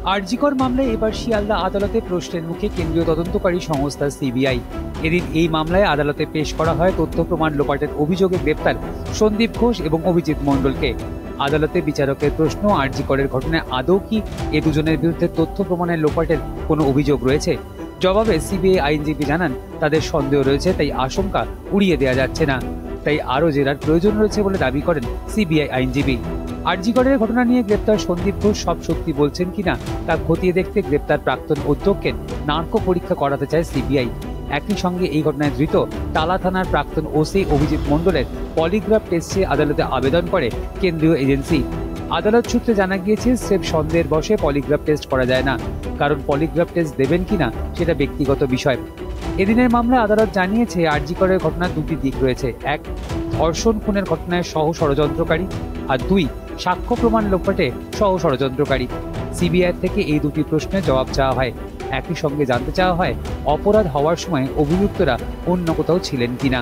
আরজিকর মামলায় এবার শিয়ালদা আদালতে প্রশ্নের মুখে কেন্দ্রীয় তদন্তকারী সংস্থা সিবিআই। এদিন এই মামলায় আদালতে পেশ করা হয় তথ্য প্রমাণ লোপাটের অভিযোগে গ্রেপ্তার সন্দীপ ঘোষ এবং অভিজিৎ মণ্ডলকে। আদালতে বিচারকের প্রশ্ন, আরজিকরের ঘটনায় আদৌ কি এ দুজনের বিরুদ্ধে তথ্য প্রমাণের লোপাটের কোনো অভিযোগ রয়েছে? জবাবে সিবিআই আইনজীবী জানান, তাদের সন্দেহ রয়েছে, তাই আশঙ্কা উড়িয়ে দেওয়া যাচ্ছে না, তাই আরও জেরার প্রয়োজন রয়েছে বলে দাবি করেন সিবিআই আইনজীবী। আরজিকরের ঘটনা নিয়ে গ্রেপ্তার সন্দীপ ঘোষ সব সত্যি বলছেন কিনা তা খতিয়ে দেখতে গ্রেপ্তার প্রাক্তন অধ্যক্ষের নার্কো পরীক্ষা করাতে চায় সিবিআই। একই সঙ্গে এই ঘটনায় ধৃত টালা থানার প্রাক্তন ওসি অভিজিৎ মণ্ডলের পলিগ্রাফ টেস্টে আদালতে আবেদন করে কেন্দ্রীয় এজেন্সি। আদালত সূত্রে জানা গিয়েছে, স্রেফ সন্দেহের বশে পলিগ্রাফ টেস্ট করা যায় না, কারণ পলিগ্রাফ টেস্ট দেবেন কিনা সেটা ব্যক্তিগত বিষয়। এদিনের মামলায় আদালত জানিয়েছে, আরজিকরের ঘটনার দুটি দিক রয়েছে। এক, ধর্ষণ খুনের ঘটনায় সহ ষড়যন্ত্রকারী, আর দুই, সাক্ষ্য প্রমাণ লোপাটে সহ ষড়যন্ত্রকারী। সিবিআই থেকে এই দুটি প্রশ্নের জবাব চাওয়া হয়। একই সঙ্গে জানতে চাওয়া হয়, অপরাধ হওয়ার সময় অভিযুক্তরা অন্য কোথাও ছিলেন কিনা।